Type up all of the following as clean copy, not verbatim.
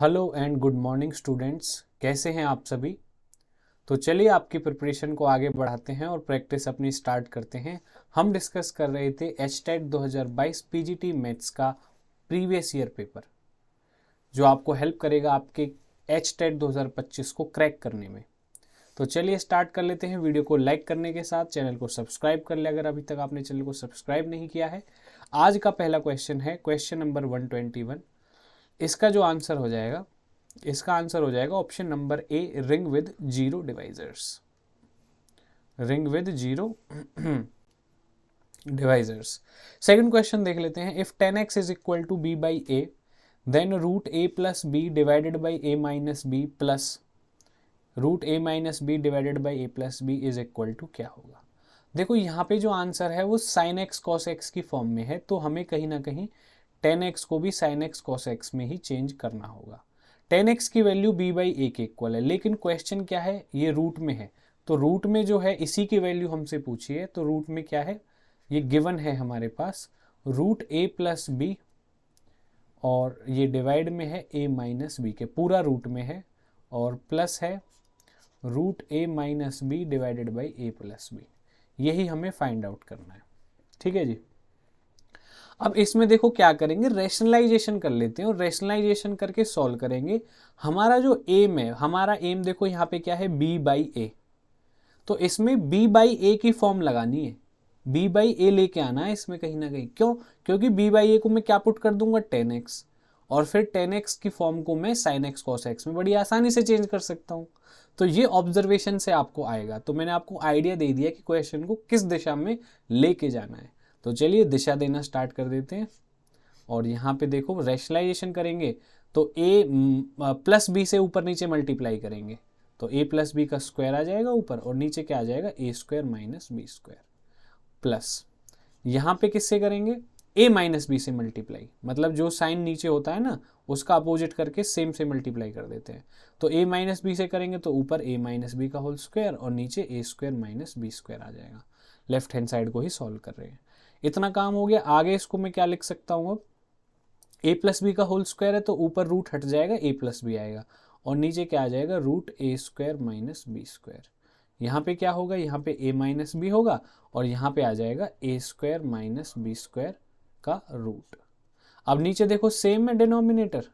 Hello and good morning students, कैसे हैं आप सभी। तो चलिए आपकी प्रिपरेशन को आगे बढ़ाते हैं और प्रैक्टिस अपनी स्टार्ट करते हैं। हम डिस्कस कर रहे थे एचटेट 2022 पीजीटी मैथ्स का प्रीवियस ईयर पेपर, जो आपको हेल्प करेगा आपके एचटेट 2025 को क्रैक करने में। तो चलिए स्टार्ट कर लेते हैं। वीडियो को लाइक करने के साथ चैनल को सब्सक्राइब कर ले अगर अभी तक आपने चैनल को सब्सक्राइब नहीं किया है। आज का पहला क्वेश्चन है क्वेश्चन नंबर 121। इसका जो आंसर हो जाएगा, इसका आंसर हो जाएगा option number A, ring with zero divisors. Ring with zero divisors. Second question देख लेते हैं। If 10x is equal to b by a, then root a plus b divided by a minus b plus root a minus b divided by a plus b is equal to क्या होगा। देखो यहाँ पे जो answer है वो sine x cos x की form में है, तो हमें कहीं ना कहीं 10x को भी साइन एक्स कॉस एक्स में ही चेंज करना होगा। 10x की वैल्यू b बाई ए के इक्वल है, लेकिन क्वेश्चन क्या है, ये रूट में है। तो रूट में जो है इसी की वैल्यू हमसे पूछी है, तो रूट में क्या है, ये गिवन है हमारे पास रूट a प्लस बी, और ये डिवाइड में है a माइनस बी के, पूरा रूट में है, और प्लस है root a minus b divided by a plus b. यही हमें फाइंड आउट करना है। ठीक है जी। अब इसमें देखो क्या करेंगे, रैशनलाइजेशन कर लेते हैं और रैशनलाइजेशन करके सॉल्व करेंगे। हमारा जो एम है, हमारा एम देखो यहाँ पे क्या है, b बाई ए। तो इसमें b बाई ए की फॉर्म लगानी है, b बाई ए लेके आना है इसमें कहीं ना कहीं। क्यों? क्योंकि b बाई ए को मैं क्या पुट कर दूंगा, 10x, और फिर 10x की फॉर्म को मैं sin x cos x में बड़ी आसानी से चेंज कर सकता हूँ। तो ये ऑब्जर्वेशन से आपको आएगा। तो मैंने आपको आइडिया दे दिया कि क्वेश्चन को किस दिशा में लेके जाना है। तो चलिए दिशा देना स्टार्ट कर देते हैं। और यहाँ पे देखो रैशनलाइजेशन करेंगे तो a प्लस बी से ऊपर नीचे मल्टीप्लाई करेंगे तो a प्लस बी का स्क्वायर आ जाएगा ऊपर, और नीचे क्या आ जाएगा, a square minus B square, plus यहाँ पे किससे करेंगे, a माइनस बी से मल्टीप्लाई, मतलब जो साइन नीचे होता है ना उसका अपोजिट करके सेम से मल्टीप्लाई कर देते हैं। तो a माइनस बी से करेंगे तो ऊपर a माइनस बी का होल स्क्वायर, और नीचे a square minus B square आ जाएगा। लेफ्ट हैंड साइड को ही सॉल्व कर रहे हैं। इतना काम हो गया। आगे इसको मैं क्या लिख सकता हूँ, अब a प्लस बी का होल स्क्वायर है तो ऊपर रूट हट जाएगा, a प्लस बी आएगा, और नीचे क्या आ जाएगा, root a square minus B square. यहाँ पे क्या होगा, यहाँ पे a माइनस बी होगा, और यहाँ पे आ जाएगा a square minus B square का रूट। अब नीचे देखो सेम है डिनोमिनेटर,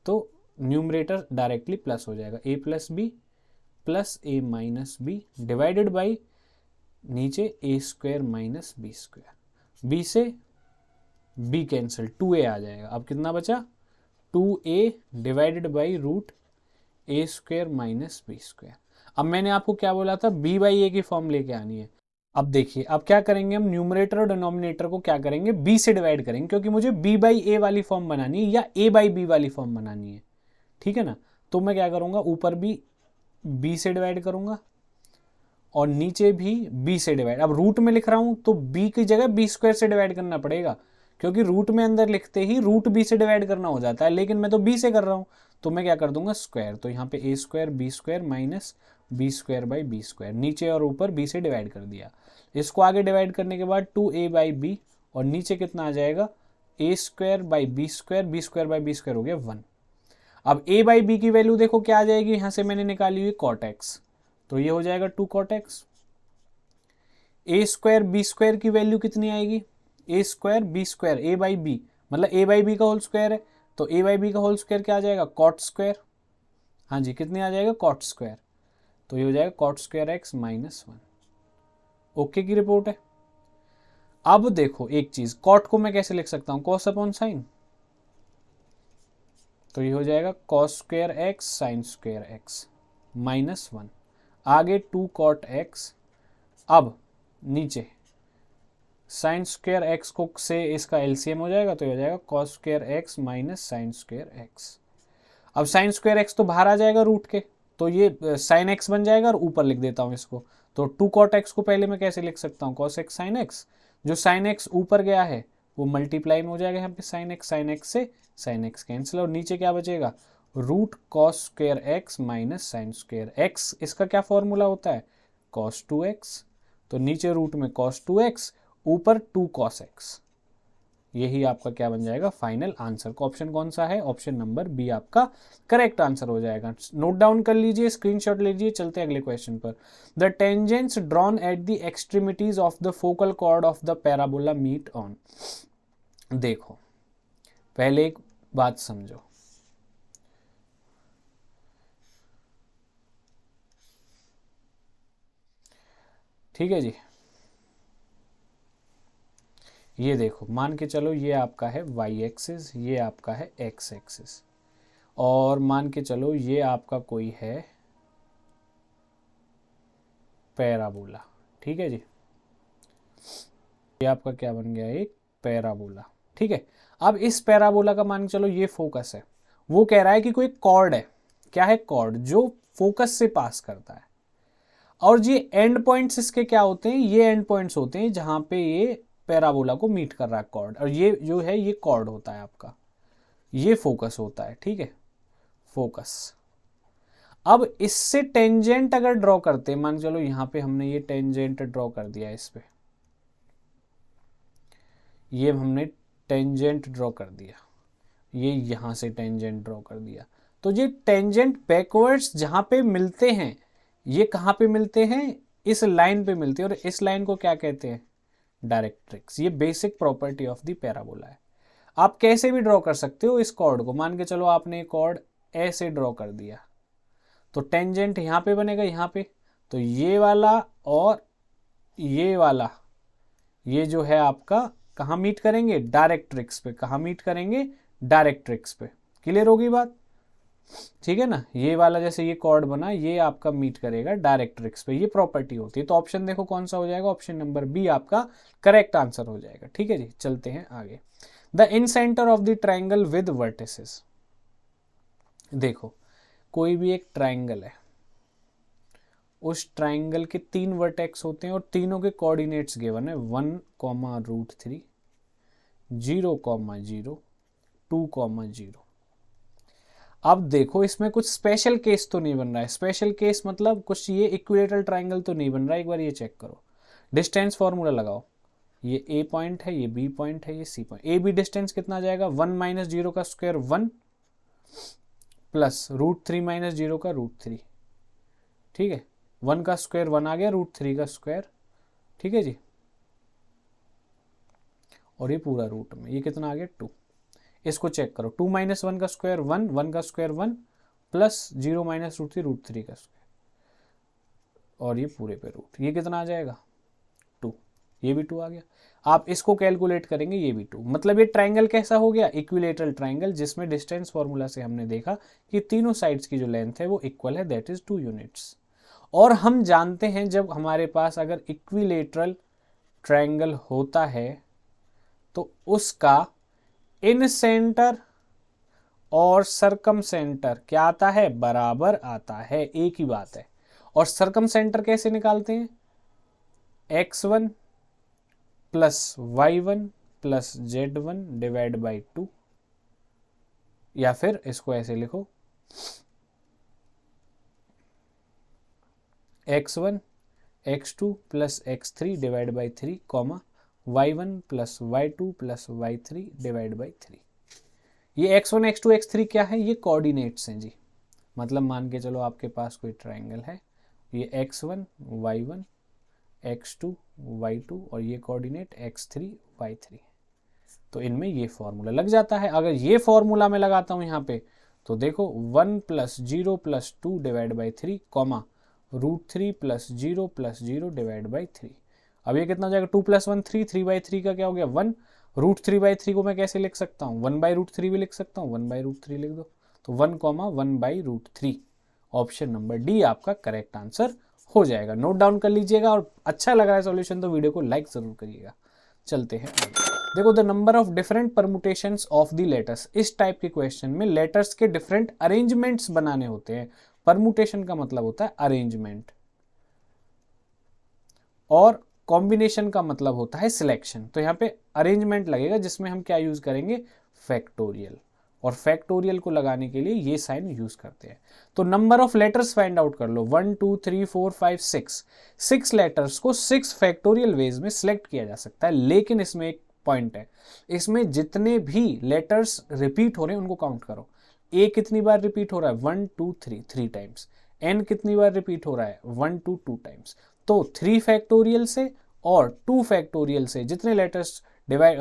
तो न्यूमरेटर डायरेक्टली प्लस हो जाएगा, a plus b plus a minus b divided by नीचे a square minus B square. b से b कैंसिल, 2a आ जाएगा। अब कितना बचा, 2a divided by root a square minus B square. अब मैंने आपको क्या बोला था, b बाई ए की फॉर्म लेके आनी है। अब देखिए अब क्या करेंगे, हम न्यूमरेटर और डिनोमिनेटर को क्या करेंगे, b से डिवाइड करेंगे, क्योंकि मुझे b बाई ए वाली फॉर्म बनानी है या a बाई बी वाली फॉर्म बनानी है। ठीक है ना। तो मैं क्या करूँगा, ऊपर भी b से डिवाइड करूँगा और नीचे भी b से डिवाइड। अब रूट में लिख रहा हूँ तो b की जगह b स्क्वायर से डिवाइड करना पड़ेगा, क्योंकि रूट में अंदर लिखते ही रूट b से डिवाइड करना हो जाता है, लेकिन मैं तो b से कर रहा हूँ, तो मैं क्या कर दूंगा, स्क्वायर। तो यहाँ पे a square b square minus B square by b square, नीचे और ऊपर b से डिवाइड कर दिया। इसको आगे डिवाइड करने के बाद 2a बाई बी, और नीचे कितना आ जाएगा, a square by b square, b square by b square हो गया 1। अब a बाई बी की वैल्यू देखो क्या आ जाएगी, यहाँ से मैंने निकाली हुई कॉट एक्स, तो ये हो जाएगा 2 cot x. A square b square की वैल्यू कितनी आएगी, a square b square, a by b मतलब ए बाई बी का होल स्क्वायर है, तो ए बाई बी का होल स्क्वायर क्या आ जाएगा, कॉट स्क्वायर। हाँ जी, कितने आ जाएगा, कॉट स्क्वायर। तो ये हो जाएगा cot square x minus 1। Okay की रिपोर्ट है। अब देखो एक चीज, कॉट को मैं कैसे लिख सकता हूं, कॉस अपॉन साइन, तो ये हो जाएगा cos square x sign square x minus 1। आगे 2 कॉट एक्स। अब नीचे साइन स्क्वायर एक्स को से इसका एलसीएम हो जाएगा, तो ये हो जाएगा cos square x minus sine square x. अब साइन स्क्वायर एक्स तो बाहर आ जाएगा रूट के, तो ये साइन एक्स बन जाएगा, और ऊपर लिख देता हूँ इसको। तो 2 कॉट एक्स को पहले मैं कैसे लिख सकता हूँ, कॉस एक्स साइन एक्स, जो साइन एक्स ऊपर गया है वो मल्टीप्लाई में हो जाएगा यहाँ पे साइन एक्स से साइन एक्स कैंसिल, और नीचे क्या बचेगा, root cos square x minus sine square x. इसका क्या फॉर्मूला होता है, कॉस 2x। तो नीचे रूट में cos 2x, ऊपर 2 cos x। यही आपका क्या बन जाएगा फाइनल आंसर। ऑप्शन कौन सा है, ऑप्शन नंबर बी आपका करेक्ट आंसर हो जाएगा। नोट डाउन कर लीजिए, स्क्रीनशॉट लीजिए, चलते हैं अगले क्वेश्चन पर। The tangents drawn at the extremities of the focal chord of the parabola meet on. देखो पहले एक बात समझो, ठीक है जी। ये देखो मान के चलो ये आपका है y एक्सिस, ये आपका है x एक्सिस, और मान के चलो ये आपका कोई है पैराबोला, ठीक है जी। ये आपका क्या बन गया, एक पैराबोला, ठीक है। अब इस पैराबोला का मान के चलो ये फोकस है, वो कह रहा है कि कोई कॉर्ड है, क्या है, कॉर्ड जो फोकस से पास करता है, और ये एंड पॉइंट्स इसके क्या होते हैं, ये एंड पॉइंट्स होते हैं जहां पे ये पैराबोला को मीट कर रहा है कॉर्ड, और ये जो है ये कॉर्ड होता है आपका, ये फोकस होता है, ठीक है, फोकस। अब इससे टेंजेंट अगर ड्रॉ करते हैं, मान चलो यहां पे हमने ये टेंजेंट ड्रॉ कर दिया, इस पे ये हमने टेंजेंट ड्रॉ कर दिया, ये यहां से टेंजेंट ड्रॉ कर दिया, तो ये टेंजेंट बैकवर्ड्स जहां पे मिलते हैं, ये कहां पे मिलते हैं, इस लाइन पे मिलते हैं, और इस लाइन को क्या कहते हैं, डायरेक्ट्रिक्स। ये basic property of the parabola है। आप कैसे भी ड्रॉ कर सकते हो इस कॉर्ड को, मान के चलो आपने कॉर्ड ऐसे ड्रॉ कर दिया, तो टेंजेंट यहां पे बनेगा, यहां पे, तो ये वाला और ये वाला, ये जो है आपका कहां मीट करेंगे, डायरेक्ट्रिक्स पे। कहां मीट करेंगे, डायरेक्ट्रिक्स पे। क्लियर होगी बात, ठीक है ना। ये वाला जैसे ये कॉर्ड बना, ये आपका मीट करेगा डायरेक्ट्रिक्स पे, ये प्रॉपर्टी होती है। तो ऑप्शन देखो कौन सा हो जाएगा, ऑप्शन नंबर बी आपका करेक्ट आंसर हो जाएगा, ठीक है जी। चलते हैं आगे। The in centre of the triangle with vertices. देखो कोई भी एक ट्राइंगल है, उस ट्राइंगल के 3 वर्टेक्स होते हैं, और तीनों के कोऑर्डिनेट्स गिवन है 1,√3, 0,0, 2,0। अब देखो इसमें कुछ स्पेशल केस तो नहीं बन रहा है। स्पेशल केस मतलब कुछ ये इक्विलेटरल ट्राइंगल तो नहीं बन रहा है। एक बार ये चेक करो, डिस्टेंस फॉर्मूला लगाओ, ये ए पॉइंट है, ये बी पॉइंट है, ये C point. A B distance कितना आ जाएगा, 1 - 0 का स्क्वायर 1 प्लस √3 - 0 का √3, ठीक है। 1 का स्क्वायर 1 आ गया, √3 का स्क्वायर, ठीक है जी, और ये पूरा रूट में, ये कितना आ गया 2। इसको चेक करो, 2 - 1 का स्क्वायर 1, 1 का स्क्वायर 1 प्लस 0 - √3, √3 का स्क्वायर, और ये पूरे पे रूट, ये कितना आ जाएगा 2, ये भी 2 आ गया। आप इसको कैलकुलेट करेंगे, ये भी 2। मतलब ये ट्राइंगल कैसा हो गया, इक्विलेटरल ट्राइंगल, जिसमें डिस्टेंस फॉर्मूला से हमने देखा कि तीनों साइड्स की जो लेंथ है वो इक्वल है, दैट इज 2 यूनिट्स। और हम जानते हैं जब हमारे पास अगर इक्विलेटरल ट्राइंगल होता है तो उसका इन सेंटर और सरकम सेंटर क्या आता है, बराबर आता है, एक ही बात है। और सरकम सेंटर कैसे निकालते हैं, x1 plus y1 plus z1 divide by 2, या फिर इसको ऐसे लिखो, x1 x2 plus x3 divide by 3, y1 plus y2 plus y3 divide by 3। ये x1 x2 x3 क्या है, ये कोऑर्डिनेट्स हैं जी। मतलब मान के चलो आपके पास कोई ट्राइंगल है, ये x1 y1 x2 y2 और ये कोऑर्डिनेट x3 y3, तो इनमें ये फॉर्मूला लग जाता है। अगर ये फॉर्मूला मैं लगाता हूं यहाँ पे, तो देखो 1 + 0 + 2 डिवाइड बाई 3, √3 + 0 + 0 डिवाइड बाई 3। अब ये कितना हो जाएगा, 2 + 1 3, 3/3 का क्या हो गया 1, √3/3 को मैं कैसे लिख सकता हूँ, 1/√3 भी लिख सकता हूँ, 1/√3 लिख दो, तो 1,1/√3। ऑप्शन नंबर डी आपका करेक्ट आंसर हो जाएगा। नोट डाउन कर लीजिएगा, और अच्छा लगा है सॉल्यूशन तो वीडियो को लाइक जरूर करिएगा। चलते हैं आगे। देखो the number of different permutations of the letters. इस टाइप के क्वेश्चन में लेटर्स के डिफरेंट अरेंजमेंट्स बनाने होते हैं। परमुटेशन का मतलब होता है अरेंजमेंट, और कॉम्बिनेशन का मतलब होता है सिलेक्शन। तो यहाँ पे अरेंजमेंट लगेगा, जिसमें हम क्या यूज करेंगे, फैक्टोरियल, और फैक्टोरियल को लगाने के लिए ये साइन यूज करते हैं। तो number of letters find out कर लो, 1 2 3 4 5 6। 6 लेटर्स को 6 फैक्टोरियल वेज में सिलेक्ट किया जा सकता है, लेकिन इसमें एक पॉइंट है, इसमें जितने भी लेटर्स रिपीट हो रहे हैं उनको काउंट करो। ए कितनी बार रिपीट हो रहा है, 1 2 3, 3 टाइम्स। एन कितनी बार रिपीट हो रहा है, 1 2 2 टाइम्स। तो 3 फैक्टोरियल से और 2 फैक्टोरियल से जितने लेटर्स डिवाइड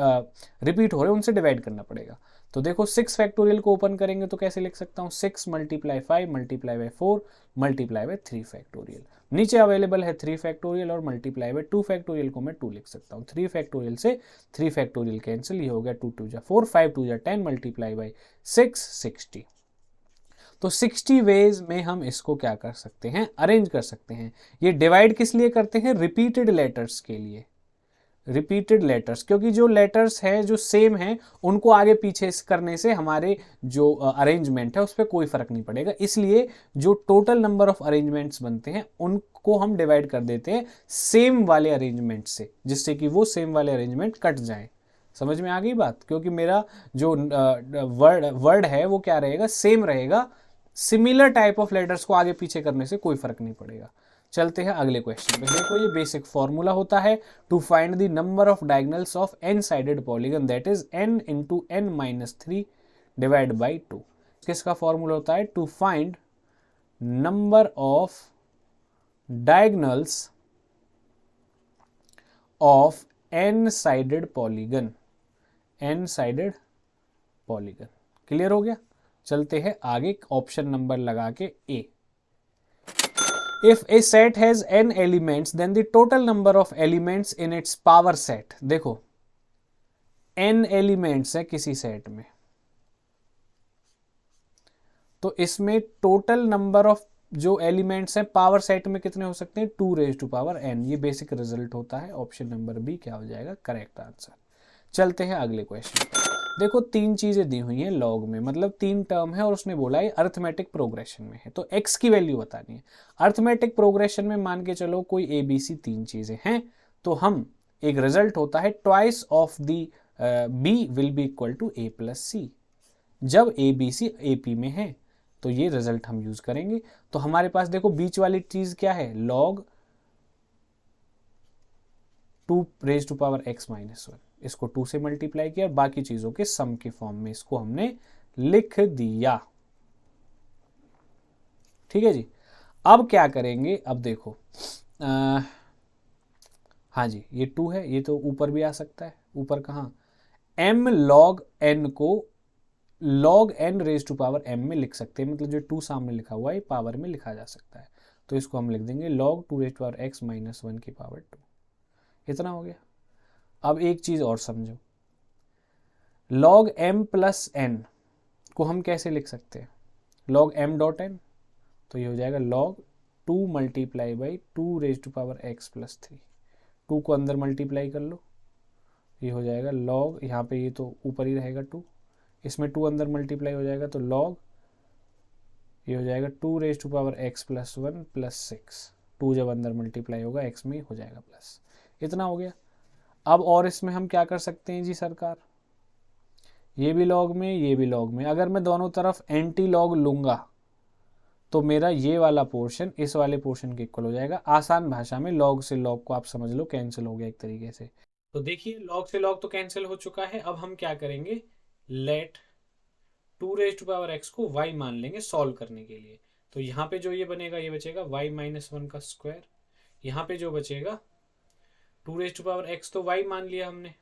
रिपीट हो रहे हैं उनसे डिवाइड करना पड़ेगा। तो देखो 6 फैक्टोरियल को ओपन करेंगे तो कैसे लिख सकता हूँ, 6 multiply 5 multiply by 4 multiply by 3 factorial. नीचे अवेलेबल है 3 फैक्टोरियल और मल्टीप्लाई बाई 2 फैक्टोरियल को मैं 2 लिख सकता हूँ। 3 फैक्टोरियल से 3 फैक्टोरियल कैंसिल, ये हो गया 2 2 जा 4, 5 2 जा 10 मल्टीप्लाई बाई 6 60। तो 60 वेज में हम इसको क्या कर सकते हैं, अरेंज कर सकते हैं। ये डिवाइड किस लिए करते हैं, रिपीटेड लेटर्स के लिए, रिपीटेड लेटर्स, क्योंकि जो लेटर्स हैं जो सेम हैं उनको आगे पीछे करने से हमारे जो अरेंजमेंट है उस पर कोई फर्क नहीं पड़ेगा, इसलिए जो टोटल नंबर ऑफ अरेंजमेंट्स बनते हैं उनको हम डिवाइड कर देते हैं सेम वाले अरेंजमेंट से, जिससे कि वो सेम वाले अरेंजमेंट कट जाएं। समझ में आ गई बात, क्योंकि मेरा जो वर्ड है वो क्या रहेगा, सेम रहेगा, सिमिलर टाइप ऑफ लेटर्स को आगे पीछे करने से कोई फर्क नहीं पड़ेगा। चलते हैं अगले क्वेश्चन पे। देखो ये बेसिक फॉर्मूला होता है to find the number of diagonals of n sided polygon, that is n into n minus 3 divide by 2। किसका फॉर्मूला होता है, to find number of diagonals of n sided polygon, n sided polygon. Clear हो गया। चलते हैं आगे, option number लगा के ए। If a set has n elements, then the total number of elements in its power set। देखो n elements है किसी सेट में, तो इसमें टोटल नंबर ऑफ जो एलिमेंट्स हैं पावर सेट में कितने हो सकते हैं, 2 रेज टू पावर n। ये बेसिक रिजल्ट होता है। ऑप्शन नंबर बी क्या हो जाएगा, करेक्ट आंसर। चलते हैं अगले क्वेश्चन पे। देखो 3 चीजें दी हुई हैं लॉग में, मतलब 3 टर्म है और उसने बोला है अर्थमेटिक प्रोग्रेशन में है, तो x की वैल्यू बतानी है। अर्थमेटिक प्रोग्रेशन में मान के चलो कोई ए बी सी 3 चीजें हैं, तो हम एक रिजल्ट होता है twice of the b will be equal to a plus c. जब a B C A P में है तो ये रिजल्ट हम यूज करेंगे। तो हमारे पास देखो बीच वाली चीज क्या है, log 2 raise to power x minus 1, इसको 2 से मल्टीप्लाई किया, बाकी चीजों के सम के फॉर्म में इसको हमने लिख दिया। ठीक है जी। अब क्या करेंगे, अब देखो हाँ जी ये 2 है, ये तो ऊपर भी आ सकता है। ऊपर कहाँ, m log n को log n raise to power m में लिख सकते हैं, मतलब जो 2 सामने लिखा हुआ है पावर में लिखा जा सकता है। तो इसको हम लिख देंगे log 2 raise to power x minus 1 की पावर 2। इतना हो गया। अब एक चीज और समझो, log m प्लस n को हम कैसे लिख सकते हैं, log m डॉट n, तो ये हो जाएगा log 2 multiply by 2 raise to power x plus 3। 2 को अंदर मल्टीप्लाई कर लो, ये हो जाएगा log, यहाँ पे ये तो ऊपर ही रहेगा 2, इसमें 2 अंदर मल्टीप्लाई हो जाएगा तो log ये हो जाएगा 2 raise to power x plus 1 plus 6। 2 जब अंदर मल्टीप्लाई होगा x में हो जाएगा प्लस। इतना हो गया। अब और इसमें हम क्या कर सकते हैं जी सरकार, ये भी लॉग में ये भी लॉग में, अगर मैं दोनों तरफ एंटी लॉग लूंगा तो मेरा ये वाला पोर्शन इस वाले पोर्शन के इक्वल हो जाएगा। आसान भाषा में लॉग से लॉग को आप समझ लो कैंसिल हो गया एक तरीके से। तो देखिए लॉग से लॉग तो कैंसिल हो चुका है। अब हम क्या करेंगे, let 2 raise to power x को y मान लेंगे सॉल्व करने के लिए। तो यहाँ पे जो ये बनेगा ये बचेगा y माइनस 1 का स्क्वायर, यहाँ पे जो बचेगा 2 रेज टू पावर x तो y मान लिया हमने,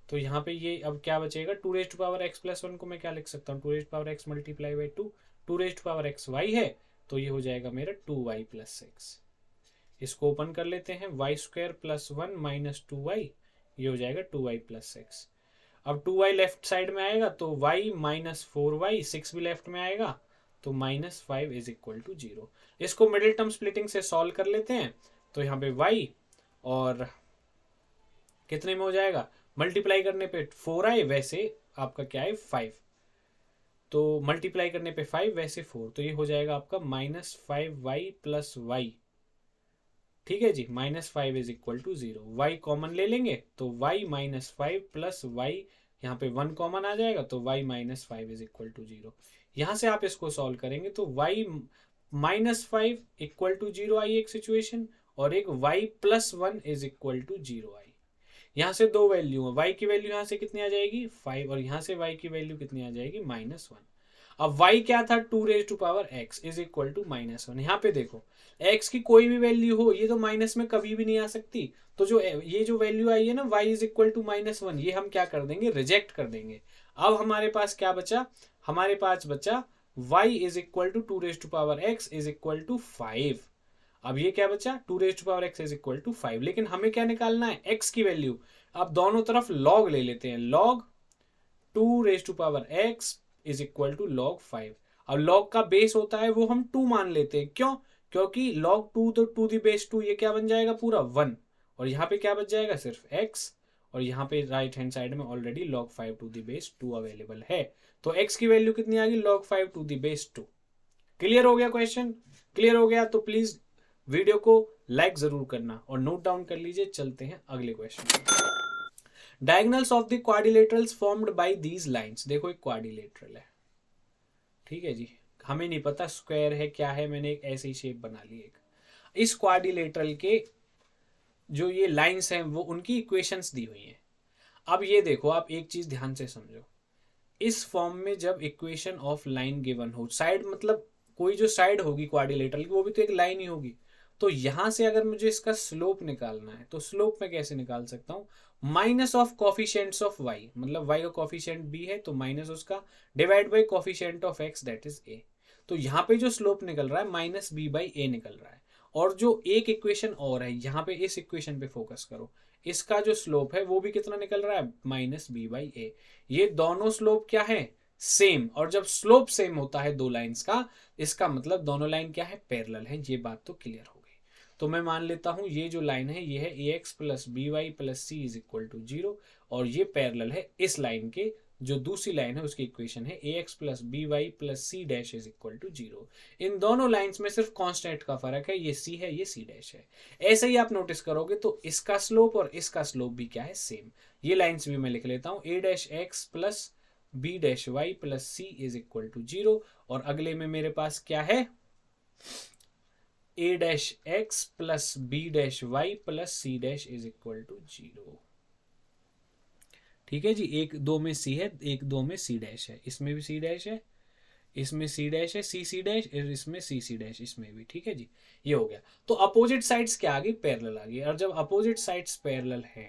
तो यहाँ पे ये अब क्या बचेगा, 2 raise to power x plus 1 को मैं क्या लिख सकता हूँ, 2 raise to power x multiply by 2, 2 raise to power x y है तो ये हो जाएगा मेरा 2y प्लस 6। इसको ओपन कर लेते हैं, y square plus 1 minus 2y, ये हो जाएगा 2y प्लस 6। अब 2y लेफ्ट साइड में आएगा तो y माइनस 4y, 6 भी लेफ्ट में आएगा तो माइनस 5 इज इक्वल टू 0। इसको मिडिल टर्म स्प्लिटिंग से सॉल्व कर लेते हैं, तो यहाँ पे y और कितने में हो जाएगा, मल्टीप्लाई करने पे 4i, वैसे आपका क्या है 5, तो मल्टीप्लाई करने पे 5 वैसे 4, तो ये हो जाएगा आपका माइनस 5y प्लस y। ठीक है जी, minus 5 is equal to 0। y common ले लेंगे तो y माइनस 5 प्लस y, यहाँ पे 1 कॉमन आ जाएगा तो y minus 5 is equal to 0। यहाँ से आप इसको सॉल्व करेंगे तो y माइनस 5 इक्वल टू 0 आई एक सिचुएशन, और एक y plus 1 is equal to 0 आई। यहाँ से दो वैल्यू है, y की वैल्यू यहाँ से कितनी आ जाएगी 5 और यहाँ से y की वैल्यू कितनी आ जाएगी -1। अब y क्या था 2⁻x इज इक्वल टू -1। यहाँ पे देखो x की कोई भी वैल्यू हो ये तो माइनस में कभी भी नहीं आ सकती, तो जो ये जो वैल्यू आई है ना y इज इक्वल टू -1 ये हम क्या कर देंगे रिजेक्ट कर देंगे। अब हमारे पास क्या बचा, हमारे पास बचा y is equal to 2⁻x is equal to 5। अब ये क्या बचा 2⁻x इज इक्वल टू 5, लेकिन हमें क्या निकालना है x की वैल्यू। अब दोनों तरफ log ले लेते हैं, log 2⁻x is equal to log 5। अब log का बेस होता है वो हम 2 मान लेते हैं, क्यों, क्योंकि log 2 तो 2 दी बेस 2 ये क्या बन जाएगा पूरा 1 और यहाँ पे क्या बच जाएगा सिर्फ x और यहाँ पे राइट हैंड साइड में already log 5 to the base 2 available है, तो x की वैल्यू कितनी आ गई log 5 to the base 2। Clear हो गया क्वेश्चन, क्लियर हो गया तो प्लीज वीडियो को लाइक जरूर करना और नोट डाउन कर लीजिए। चलते हैं अगले question. Diagonals of the quadrilaterals formed by these lines. देखो एक क्वाड्रिलेटरल है, ठीक है जी, हमें नहीं पता स्क्वायर है क्या है, मैंने एक ऐसी शेप बना ली एक। इस क्वाड्रिलेटरल के जो ये लाइंस हैं वो उनकी इक्वेशंस दी हुई हैं। अब ये देखो आप एक चीज ध्यान से समझो, इस फॉर्म में जब इक्वेशन ऑफ लाइन गिवन हो, साइड मतलब कोई जो साइड होगी क्वाड्रिलेटरल की वो भी तो एक लाइन ही होगी, तो यहां से अगर मुझे इसका स्लोप निकालना है तो स्लोप में कैसे निकाल सकता हूं, minus of coefficients of y, मतलब y का कॉफिशिएंट b है तो माइनस उसका divide by coefficient of x that is a। तो यहाँ पे जो स्लोप निकल रहा है -b/a निकल रहा है। और जो एक इक्वेशन और है यहाँ पे, इस इक्वेशन पे फोकस करो, इसका जो स्लोप है वो भी कितना निकल रहा है -b/a। ये दोनों स्लोप क्या है सेम, और जब स्लोप सेम होता है दो लाइंस का इसका मतलब दोनों लाइन क्या है पैरेलल है। ये बात तो क्लियर हो गई। तो मैं मान लेता हूं ये जो लाइन है ये है ax plus b y plus c is equal to 0 और ये पैरेलल है इस लाइन के, जो दूसरी लाइन है उसकी इक्वेशन है ax plus b y plus c dash is equal to 0। इन दोनों लाइंस में सिर्फ कांस्टेंट का फर्क है, ये c है ये c डैश है। ऐसे ही आप नोटिस करोगे तो इसका स्लोप और इसका स्लोप भी क्या है सेम। ये लाइंस भी मैं लिख लेता हूं a dash x plus b dash y plus c is equal to 0 और अगले में मेरे पास क्या है a dash x plus b dash y plus c dash is equal to 0। ठीक है जी, एक दो में c है एक दो में c डैश है, इसमें भी c डैश है इसमें c डैश है c डैश इसमें c डैश इसमें भी। ठीक है जी, ये हो गया। तो अपोजिट साइड्स क्या आ गई पैरेलल आ गई, और जब अपोजिट साइड्स पैरेलल है,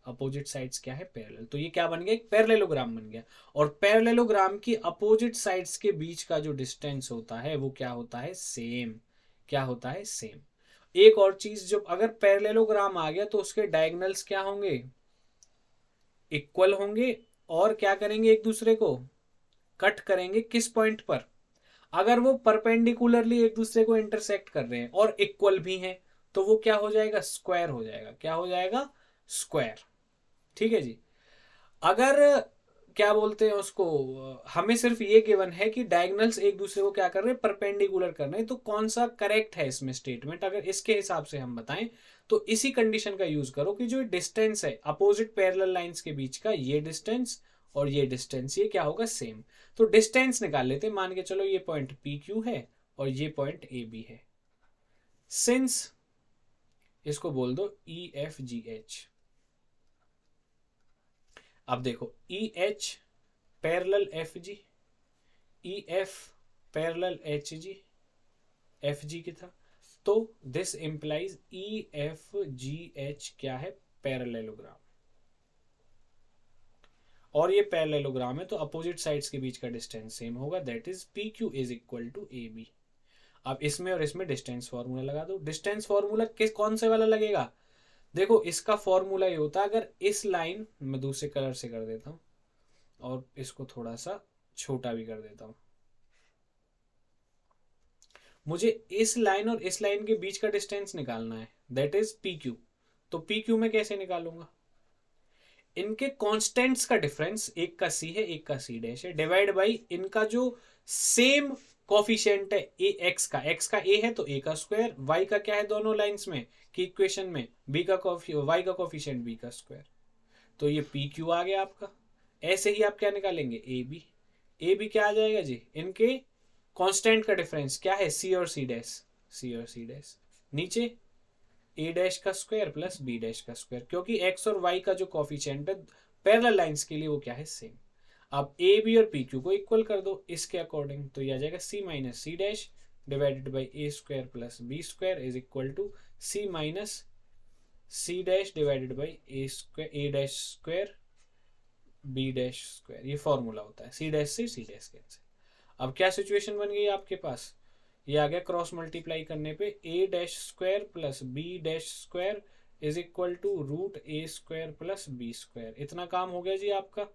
अपोजिट साइड्स क्या है पैरेलल, तो ये क्या बन गया एक पैरेललोग्राम बन गया। और पैरेललोग्राम की अपोजिट साइड्स के बीच का जो डिस्टेंस होता है वो क्या होता है सेम, क्या होता है सेम। एक और चीज, जब अगर पैरेललोग्राम आ गया तो उसके डायगोनल्स क्या होंगे इक्वल होंगे और क्या करेंगे एक दूसरे को कट करेंगे किस पॉइंट पर, अगर वो परपेंडिकुलरली एक दूसरे को इंटरसेक्ट कर रहे हैं और इक्वल भी हैं तो वो क्या हो जाएगा स्क्वायर हो जाएगा, क्या हो जाएगा स्क्वायर। ठीक है जी, अगर क्या बोलते हैं उसको, हमें सिर्फ ये गिवन है कि डायगोनल्स एक दूसरे को क्या कर रहे हैं परपेंडिकुलर कर रहे हैं, तो कौन सा करेक्ट है इसमें स्टेटमेंट, अगर इसके हिसाब से हम बताएं तो इसी कंडीशन का यूज करो कि जो डिस्टेंस है अपोजिट पैरेलल लाइंस के बीच का, ये डिस्टेंस और ये डिस्टेंस ये क्या होगा सेम। तो डिस्टेंस निकाल लेते हैं, मान के चलो ये पॉइंट पी क्यू है और ये पॉइंट ए बी है, सिंस इसको बोल दो ई एफ जी एच। अब देखो E H parallel F G, E F parallel H G, F G की था, तो this implies E F G H क्या है पैरेललोग्राम, और ये पैरेललोग्राम है तो अपोजिट साइड्स के बीच का डिस्टेंस सेम होगा, that is p q is equal to a b. अब इसमें और इसमें डिस्टेंस फॉर्मूला लगा दो। डिस्टेंस फॉर्मूला किस कौन से वाला लगेगा, देखो इसका फॉर्मूला ये होता है, अगर इस लाइन मैं दूसरे कलर से कर देता हूं और इसको थोड़ा सा छोटा भी कर देता हूं, मुझे इस लाइन और इस लाइन के बीच का डिस्टेंस निकालना है दैट इज पी क्यू। तो पी क्यू में कैसे निकालूंगा, इनके कांस्टेंट्स का डिफरेंस, एक का सी है एक का सी डैश है, डिवाइड बाई इनका जो सेम कोफिशिएंट है ए एक्स का ए है तो ए का स्क्वायर, वाई का क्या है दोनों लाइंस में की इक्वेशन में बी का वाई का कोफिशिएंट बी का स्क्वायर, तो ये पी क्यू आ गया आपका। ऐसे ही आप क्या निकालेंगे ए बी क्या आ जाएगा जी, इनके कांस्टेंट का डिफरेंस क्या है सी और सी डैश, सी और सी डैश नीचे ए डैश का स्क्वायर प्लस बी डैश का स्क्वायर, क्योंकि एक्स और वाई का जो कॉफिशिएंट है पैरेलल लाइंस के लिए वो क्या है, सेम। अब ए बी और पी क्यू को इक्वल कर दो इसके अकॉर्डिंग, तो ये आ जाएगा c minus c dash divided by a square plus b square is equal to c minus c dash divided by a dash square b dash square. ये फॉर्मूला होता है, सी डैश से सी डैश कैंसिल। अब क्या situation बन गई आपके पास, ये आ गया क्रॉस मल्टीप्लाई करने पे a dash square plus b dash square is equal to root a square plus b square. इतना काम हो गया जी आपका।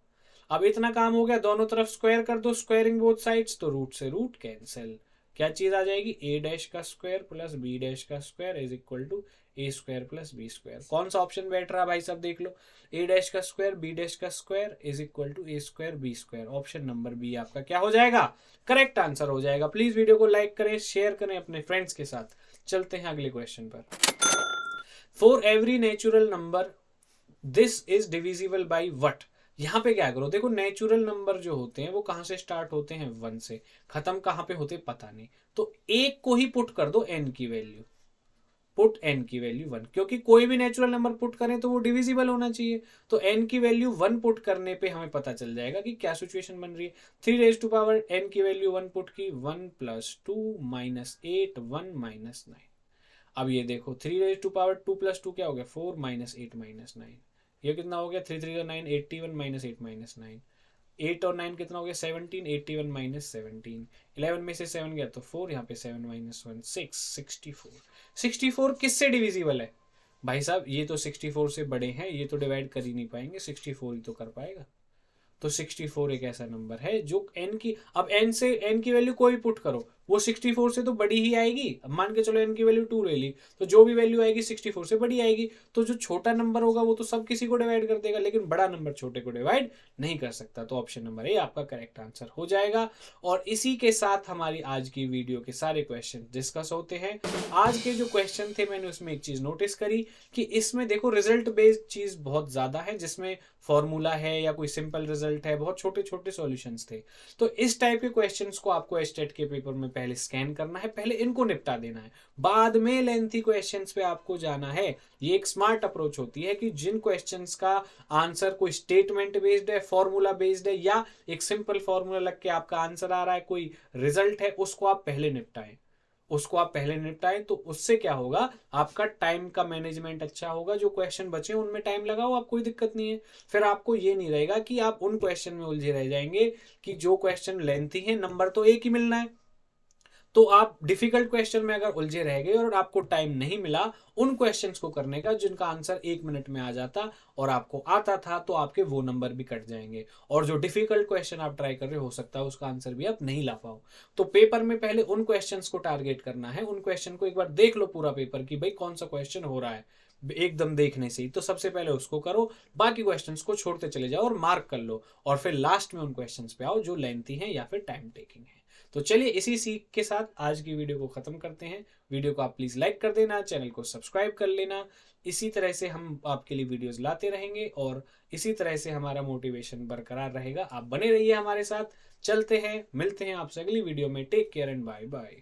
अब इतना काम हो गया, दोनों तरफ स्क्वायर कर दो, स्क्वायरिंग बोथ साइड्स, तो रूट से रूट कैंसिल। क्या चीज आ जाएगी, ए डैश का स्क्वायर प्लस बी डैश का square is equal to a square plus b square. कौन सा ऑप्शन बैठ रहा भाई, सब देख लो। ए डैश का स्क्वायर बी डैश का square is equal to a square b square. Option number b आपका क्या हो जाएगा, करेक्ट आंसर हो जाएगा। प्लीज वीडियो को लाइक करें, शेयर करें अपने फ्रेंड्स के साथ। चलते हैं अगले क्वेश्चन पर। For every natural number this is divisible by what. यहाँ पे क्या करो, देखो नेचुरल नंबर जो होते हैं वो कहां से स्टार्ट होते हैं, 1 से, खत्म कहां पे होते पता नहीं, तो एक को ही पुट कर दो n की वैल्यू, पुट n की वैल्यू 1, क्योंकि कोई भी नेचुरल नंबर पुट करें तो वो डिविजिबल होना चाहिए। तो n की वैल्यू 1 पुट करने पे हमें पता चल जाएगा कि क्या सिचुएशन बन रही है। 3 रेज टू पावर n की वैल्यू 1 पुट की, 1 प्लस 2 माइनस 8 1 माइनस 9। अब ये देखो 3 रेज टू पावर 2 प्लस 2 क्या हो गया, 4 माइनस 8 माइनस 9। ये कितना हो गया, 3 3 9 81 माइनस 8 माइनस 9। 8 और 9 कितना हो गया, 17 81 माइनस 17। 11 में से 7 गया तो 4, यहाँ पे 7 माइनस 1 6 64। 64 किससे डिविजिबल है भाई साहब, ये तो 64 से बड़े हैं, ये तो डिवाइड कर ही नहीं पाएंगे, 64 ही तो कर पाएगा। तो 64 एक ऐसा नंबर है जो n की, अब n से n की वैल्यू कोई पुट करो वो 64 से तो बड़ी ही आएगी। अब मान के चलो n की वैल्यू 2 ले ली, तो जो भी वैल्यू आएगी 64 से बड़ी आएगी। तो जो छोटा नंबर होगा वो तो सब किसी को डिवाइड कर देगा, लेकिन बड़ा नंबर छोटे को डिवाइड नहीं कर सकता। तो ऑप्शन नंबर ए आपका करेक्ट आंसर हो जाएगा। और इसी के साथ हमारी आज की वीडियो के सारे क्वेश्चन डिस्कस होते हैं। आज के जो क्वेश्चन थे मैंने उसमें एक चीज नोटिस करी कि इसमें देखो रिजल्ट बेस्ड चीज बहुत ज्यादा है, जिसमें फॉर्मूला है या कोई सिंपल रिजल्ट है, बहुत छोटे छोटे सॉल्यूशंस थे। तो इस टाइप के क्वेश्चंस को आपको एस्टेट के पेपर में पहले स्कैन करना है, पहले इनको निपटा देना है, बाद में लेंथी क्वेश्चंस पे आपको जाना है। ये एक स्मार्ट अप्रोच होती है कि जिन क्वेश्चंस का आंसर कोई स्टेटमेंट बेस्ड है, फॉर्मूला बेस्ड है, या एक सिंपल फॉर्मूला लग के आपका आंसर आ रहा है, कोई रिजल्ट है, उसको आप पहले निपटाएं। तो उससे क्या होगा, आपका टाइम का मैनेजमेंट अच्छा होगा। जो क्वेश्चन बचे उनमें टाइम लगाओ, आप कोई दिक्कत नहीं है। फिर आपको ये नहीं रहेगा कि आप उन क्वेश्चन में उलझे रह जाएंगे कि जो क्वेश्चन लेंथी है, नंबर तो एक ही मिलना है, तो आप डिफिकल्ट क्वेश्चन में अगर उलझे रह गए और आपको टाइम नहीं मिला उन क्वेश्चंस को करने का जिनका आंसर 1 मिनट में आ जाता और आपको आता था, तो आपके वो नंबर भी कट जाएंगे। और जो डिफिकल्ट क्वेश्चन आप ट्राई कर रहे हो सकता है उसका आंसर भी आप नहीं ला पाओ। तो पेपर में पहले उन क्वेश्चंस को टारगेट करना है, उन क्वेश्चन को एक बार देख लो पूरा पेपर की भाई कौन सा क्वेश्चन हो रहा है, एकदम देखने से ही तो सबसे पहले उसको करो, बाकी क्वेश्चंस को छोड़ते चले जाओ और मार्क कर लो, और फिर लास्ट में उन क्वेश्चंस पे आओ जो लेंथी हैं या फिर टाइम टेकिंग है। तो चलिए इसी सीख के साथ आज की वीडियो को खत्म करते हैं। वीडियो को आप प्लीज लाइक कर देना, चैनल को सब्सक्राइब कर लेना। इसी तरह से हम आपके लिए वीडियोस लाते रहेंगे और इसी तरह से हमारा मोटिवेशन बरकरार रहेगा। आप बने रहिए हमारे साथ। चलते हैं, मिलते हैं आपसे अगली वीडियो में। Take care and bye bye.